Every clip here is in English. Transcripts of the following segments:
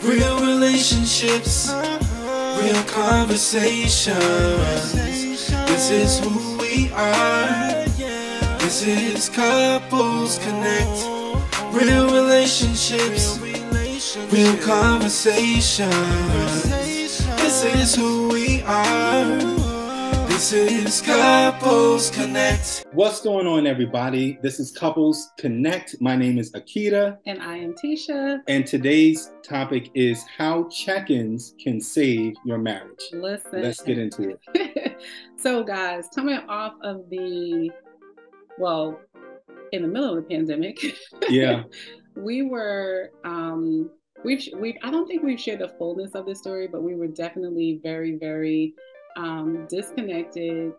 Real relationships, real conversations. This is who we are. This is Couples Connect. Real relationships, real conversations. This is who we are. This is Couples Connect. What's going on, everybody? This is Couples Connect. My name is Akita. And I am Tisha. And today's topic is how check-ins can save your marriage. Listen. Let's get into it. So, guys, coming off of in the middle of the pandemic. Yeah. We were, I don't think we've shared the fullness of this story, but we were definitely very, very disconnected.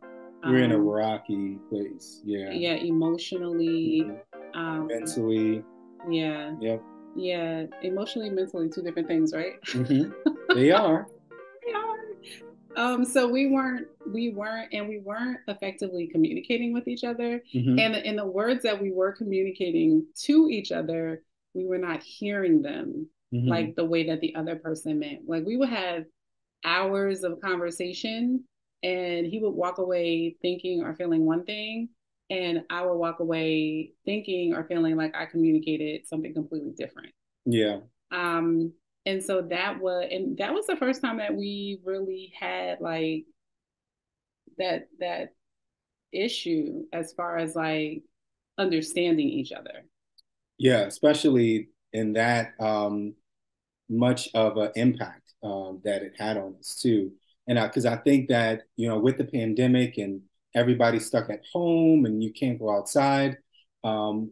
We're in a rocky place. Yeah. Yeah, emotionally. Mentally. Yeah. Yep. Yeah, emotionally, mentally, two different things, right? Mm-hmm. They are. They are. So we weren't effectively communicating with each other. Mm-hmm. And in the words that we were communicating to each other, we were not hearing them like the way that the other person meant. Like we would have hours of conversation and he would walk away thinking or feeling one thing, and I would walk away thinking or feeling like I communicated something completely different. Yeah. And so that was the first time that we really had like that issue as far as like understanding each other. Yeah, especially in that much of an impact that it had on us too. And because I think that, with the pandemic and everybody stuck at home and you can't go outside,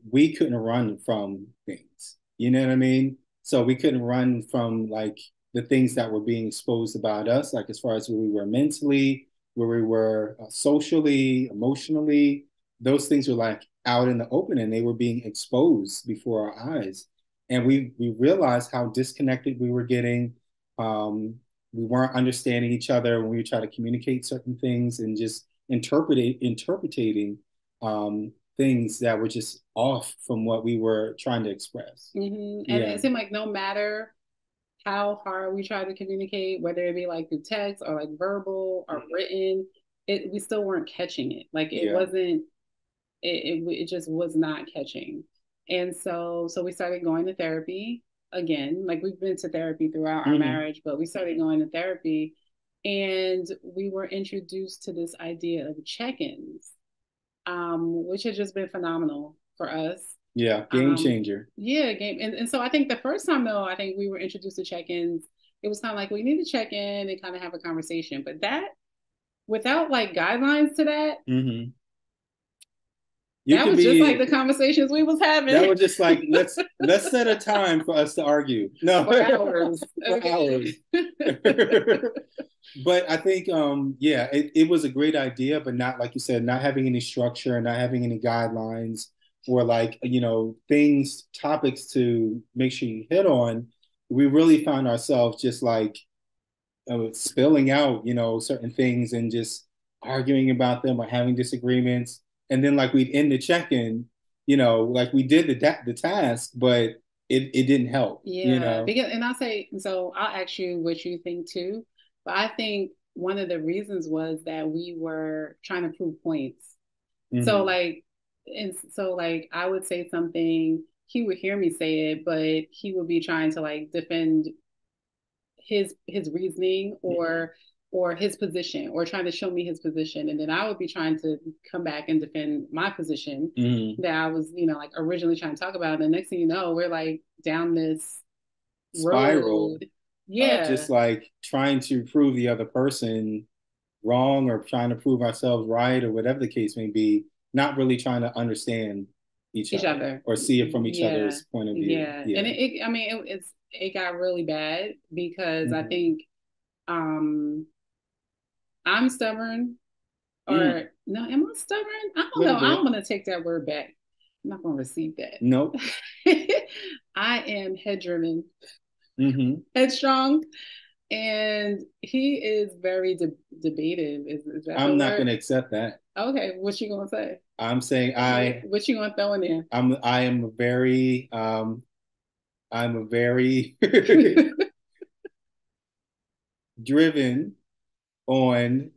we couldn't run from things. You know what I mean? So we couldn't run from like the things that were being exposed about us, like as far as where we were mentally, where we were socially, emotionally. Those things were like out in the open and they were being exposed before our eyes. And we realized how disconnected we were getting. We weren't understanding each other when we try to communicate certain things and just interpreting things that were just off from what we were trying to express. And it seemed like no matter how hard we tried to communicate, whether it be like through text or like verbal or written, we still weren't catching it. Like it wasn't. It just was not catching. And so we started going to therapy again. Like we've been to therapy throughout our marriage, but we started going to therapy and we were introduced to this idea of check-ins, which has just been phenomenal for us. Yeah, game changer. And so I think the first time though, I think we were introduced to check-ins, it was kind of like we need to check in and kind of have a conversation. But that, without like guidelines to that, that was just like the conversations we was having. That was just like, let's set a time for us to argue. No, for hours. For hours. But I think, it was a great idea, but not, like you said, not having any structure, not having any guidelines or like, topics to make sure you hit on. We really found ourselves just like spilling out, certain things and just arguing about them or having disagreements. And then like we'd end the check-in, like we did the task, but it didn't help. Yeah. Because, and I'll ask you what you think too. But I think one of the reasons was that we were trying to prove points. So like I would say something, he would hear me say it, but he would be trying to like defend his reasoning or his position, or trying to show me his position. And then I would be trying to come back and defend my position that I was, like originally trying to talk about. And the next thing you know, we're like down this spiral. Road. Yeah. Just like trying to prove the other person wrong or trying to prove ourselves right or whatever the case may be, not really trying to understand each other or see it from each other's point of view. Yeah. And it got really bad because I think, I'm stubborn, or no, am I stubborn? I don't know. I don't want to take that word back. I'm not going to receive that. Nope. I am head-driven, headstrong, and he is very debative. Is that I'm not going to accept that. Okay, what you going to say? I'm saying What you going to throw in there? I'm a very driven on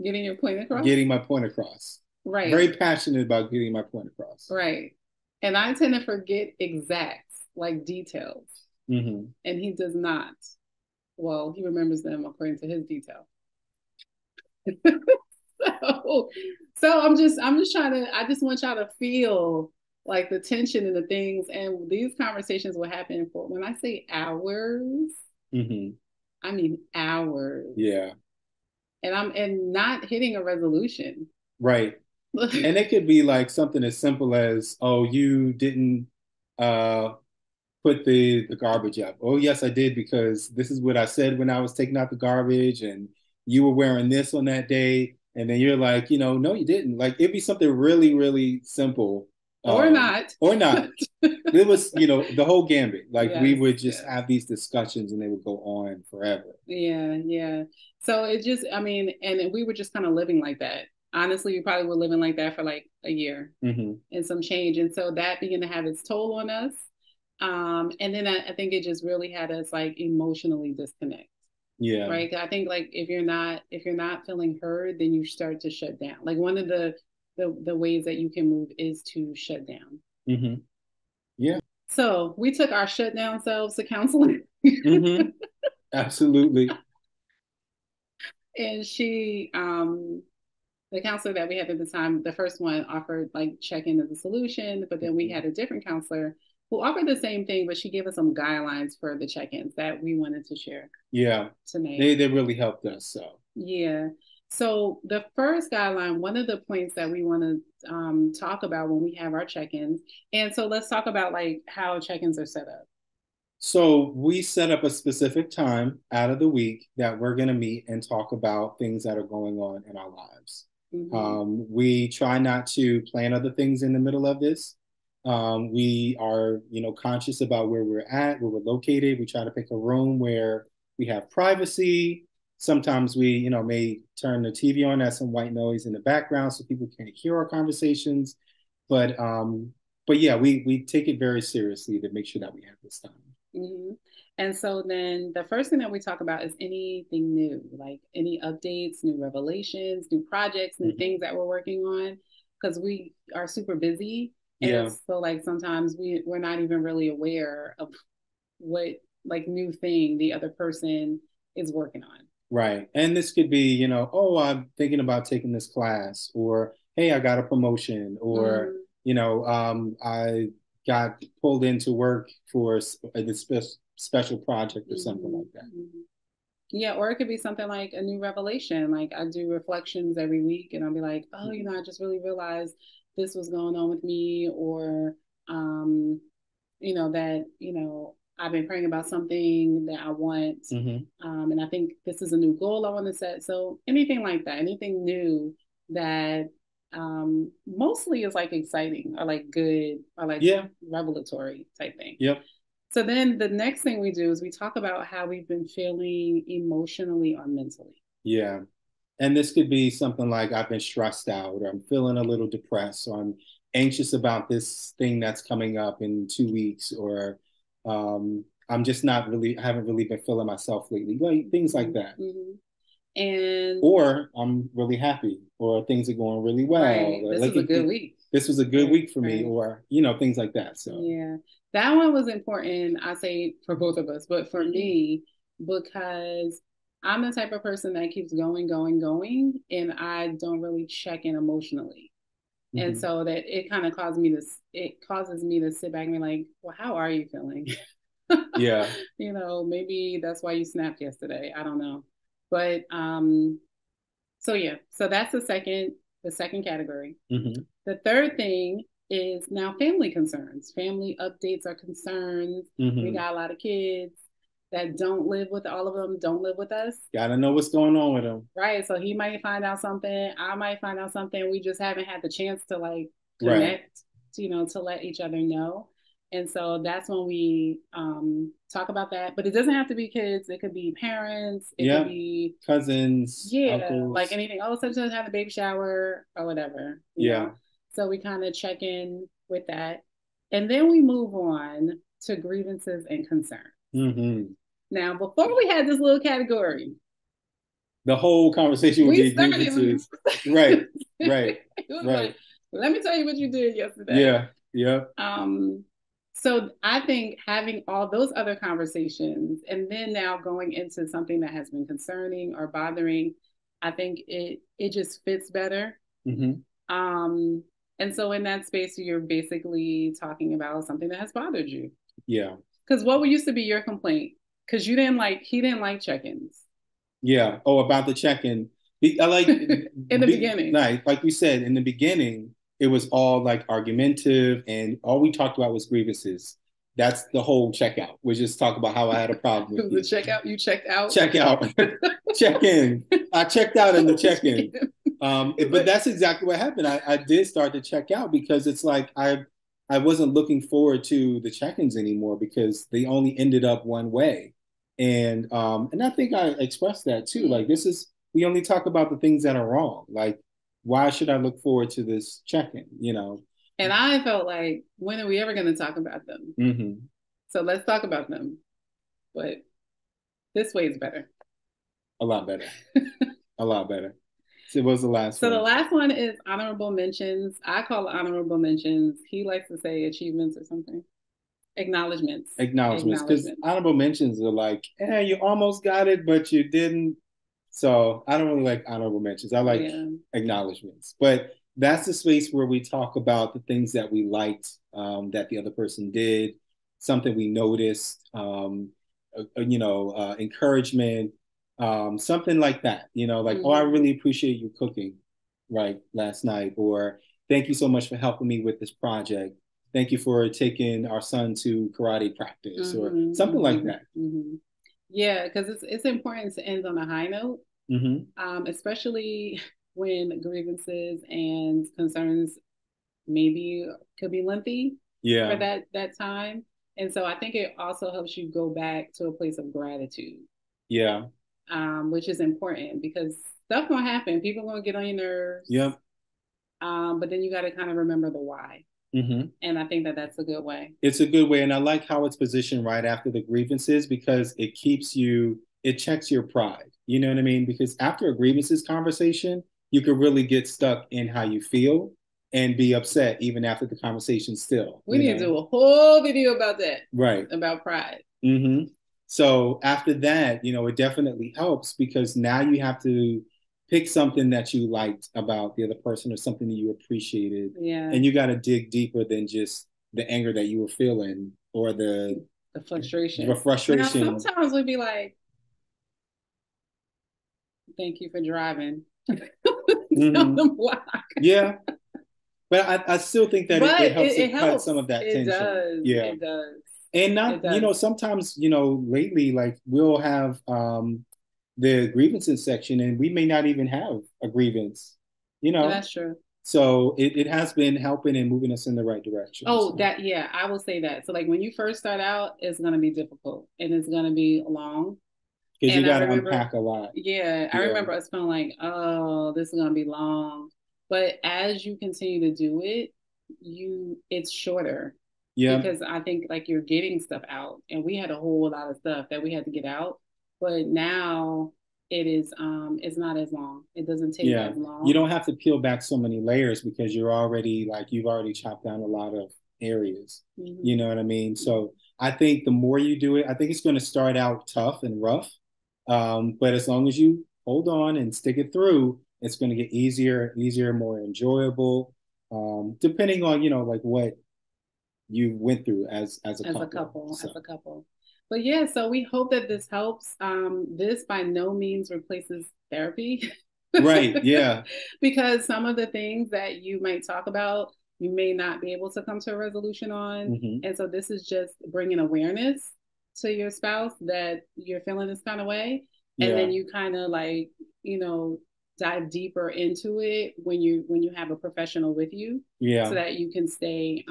getting your point across. Getting my point across. Right. Very passionate about getting my point across. Right. And I tend to forget exacts, like details. Mm-hmm. And he does not. Well, he remembers them according to his detail. so I'm just trying to, I just want y'all to feel like the tension and the things. And these conversations will happen for, when I say hours, mm-hmm. I mean hours. Yeah. And not hitting a resolution. Right. And it could be like something as simple as, oh, you didn't put the garbage up. Oh, yes, I did, because this is what I said when I was taking out the garbage, and you were wearing this on that day. And then you're like, no, you didn't. Like, it'd be something really, really simple. Or not. Or not. It was, the whole gambit. Like, yes, we would just have these discussions and they would go on forever. Yeah, yeah. So it just, and we were just kind of living like that. Honestly, we probably were living like that for like a year mm-hmm. and some change. And so that began to have its toll on us. And then I think it just really had us like emotionally disconnect. Yeah. Right. I think like if you're not feeling heard, then you start to shut down. Like one of the ways that you can move is to shut down. Mm-hmm. Yeah. So we took our shutdown selves to counseling. mm-hmm. Absolutely. And she, the counselor that we had at the time, the first one offered like check-in as a solution, but then we had a different counselor who offered the same thing, but she gave us some guidelines for the check-ins that we wanted to share. Yeah. Tonight. They really helped us. So. Yeah. So the first guideline, one of the points that we want to talk about when we have our check-ins. And so let's talk about like how check-ins are set up. So we set up a specific time out of the week that we're going to meet and talk about things that are going on in our lives. Mm-hmm. We try not to plan other things in the middle of this. We are, conscious about where we're at, where we're located. We try to pick a room where we have privacy. Sometimes we, may turn the TV on, at some white noise in the background so people can't hear our conversations. But yeah, we take it very seriously to make sure that we have this time. Mm-hmm. And so then the first thing that we talk about is anything new, like any updates, new revelations, new projects, new mm-hmm. things that we're working on, because we are super busy. And so like sometimes we're not even really aware of what like new thing the other person is working on. Right. And this could be, oh, I'm thinking about taking this class, or, hey, I got a promotion, or, mm-hmm. I got pulled into work for this special project or something mm-hmm. like that. Mm-hmm. Yeah, or it could be something like a new revelation. Like I do reflections every week and I'll be like, oh, I just really realized this was going on with me, or, that, I've been praying about something that I want. Mm-hmm. And I think this is a new goal I want to set. So anything like that, anything new that mostly is like exciting or like good or like revelatory type thing. Yep. So then the next thing we do is we talk about how we've been feeling emotionally or mentally. Yeah. And this could be something like I've been stressed out, or I'm feeling a little depressed, or I'm anxious about this thing that's coming up in 2 weeks, or I'm just I haven't really been feeling myself lately. Like things like that. Mm-hmm. Or I'm really happy, or things are going really well. Right. This was a good week. This was a good week for me, or, things like that. So yeah, that one was important, I say, for both of us, but for me, because I'm the type of person that keeps going, and I don't really check in emotionally. Mm-hmm. And so that it kind of causes me to sit back and be like, well, how are you feeling? Yeah. Maybe that's why you snapped yesterday. I don't know. But so that's the second category. Mm-hmm. The third thing is now family concerns. Family updates or concerns. Mm-hmm. We got a lot of kids that don't live with us. Gotta know what's going on with them. Right. So he might find out something. I might find out something. We just haven't had the chance to like connect, right. To let each other know. And so that's when we talk about that. But it doesn't have to be kids. It could be parents. It could be cousins. Uncles. Like anything. Oh, sometimes have a baby shower or whatever. You know? So we kind of check in with that. And then we move on to grievances and concerns. Mm-hmm. Now, before we had this little category, the whole conversation would be grievances. Right, right, right. right. Let me tell you what you did yesterday. Yeah, yeah. So I think having all those other conversations and then now going into something that has been concerning or bothering, I think it just fits better. Mm-hmm. And so in that space, you're basically talking about something that has bothered you. Yeah. Because what used to be your complaint? Because he didn't like check-ins. Yeah. Oh, about the check-in. I like in the beginning. Like we said, in the beginning, it was all like argumentative and all we talked about was grievances. That's the whole checkout. We just talk about how I had a problem with the checkout. You checked out. Check out. Check in. I checked out in the check-in. But that's exactly what happened. I did start to check out because it's like I wasn't looking forward to the check-ins anymore because they only ended up one way. And I think I expressed that too. Like we only talk about the things that are wrong. Like, why should I look forward to this check-in? You know? And I felt like, when are we ever going to talk about them? Mm-hmm. So let's talk about them. But this way is better. A lot better. A lot better. So what was the last one? So the last one is honorable mentions. I call it honorable mentions. He likes to say achievements or something. Acknowledgements. Because honorable mentions are like, you almost got it, but you didn't. So I don't really like honorable mentions. I like acknowledgements. But that's the space where we talk about the things that we liked, that the other person did, something we noticed, encouragement, something like that. Like, oh, I really appreciate you cooking right last night, or thank you so much for helping me with this project. Thank you for taking our son to karate practice or something like that. Mm-hmm. Yeah, because it's important to end on a high note, especially when grievances and concerns maybe could be lengthy for that time. And so I think it also helps you go back to a place of gratitude. Yeah. Which is important because stuff gonna happen. People gonna get on your nerves. Yep. But then you got to kind of remember the why. Mm-hmm. And I think that that's a good way. It's a good way. And I like how it's positioned right after the grievances because it checks your pride. You know what I mean? Because after a grievances conversation, you could really get stuck in how you feel and be upset even after the conversation still. We need to do a whole video about that. Right. About pride. Mm-hmm. So after that, it definitely helps because now you have to pick something that you liked about the other person or something that you appreciated. Yeah. And you got to dig deeper than just the anger that you were feeling or the frustration. The frustration. Now, sometimes we'd be like, thank you for driving. Yeah. But I still think that it helps to cut some of that tension. Does. Yeah. It does. And not, sometimes, lately, like we'll have the grievances section and we may not even have a grievance, Yeah, that's true. So it has been helping and moving us in the right direction. Oh, I will say that. So like when you first start out, it's going to be difficult and it's going to be long. Because you got to unpack a lot. Yeah. I remember us feeling like, oh, this is going to be long. But as you continue to do it, it's shorter. Yeah. Because I think like you're getting stuff out and we had a whole lot of stuff that we had to get out. But now it is it's not as long. It doesn't take as long. You don't have to peel back so many layers because you've already chopped down a lot of areas. Mm-hmm. You know what I mean? So I think the more you do it, I think it's going to start out tough and rough. But as long as you hold on and stick it through, it's going to get easier, more enjoyable, depending on, like what you went through as a couple. But yeah, so we hope that this helps. This by no means replaces therapy. Right, yeah. Because some of the things that you might talk about, you may not be able to come to a resolution on. Mm-hmm. And so this is just bringing awareness to your spouse that you're feeling this kind of way. And then you kind of like, dive deeper into it when you have a professional with you. Yeah. So that you can stay,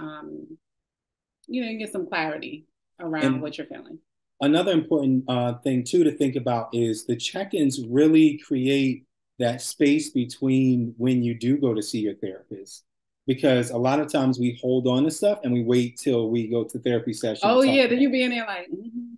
you get some clarity around what you're feeling. Another important thing too to think about is the check-ins really create that space between when you do go to see your therapist because a lot of times we hold on to stuff and we wait till we go to therapy session. Oh yeah, then you be in there like,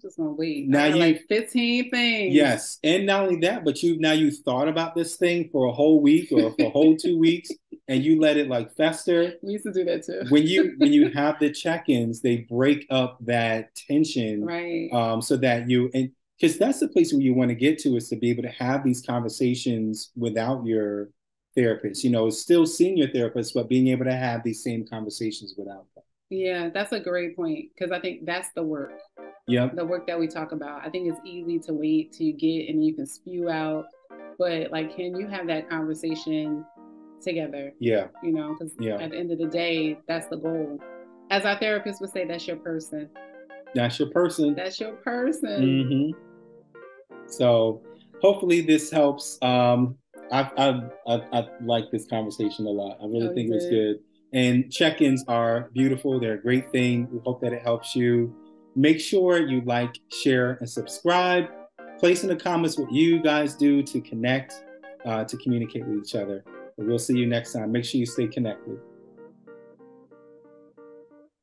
just gonna wait. Now you like 15 things. Yes, and not only that, but you thought about this thing for a whole week or for a whole 2 weeks, and you let it like fester. We used to do that too. when you have the check-ins, they break up that tension, right? So that and because that's the place where you want to get to, is to be able to have these conversations without your therapist. Still seeing your therapist, but being able to have these same conversations without them. Yeah, that's a great point, because I think that's the work. Yep. The work that we talk about. I think it's easy to wait till you get and you can spew out, but like, can you have that conversation together? Yeah. Because at the end of the day, that's the goal. As our therapist would say, that's your person. That's your person. That's your person. Mm-hmm. So hopefully this helps. I like this conversation a lot. I really think it was good. And check-ins are beautiful. They're a great thing. We hope that it helps you. Make sure you like, share, and subscribe. Place in the comments what you guys do to connect, to communicate with each other. But we'll see you next time. Make sure you stay connected.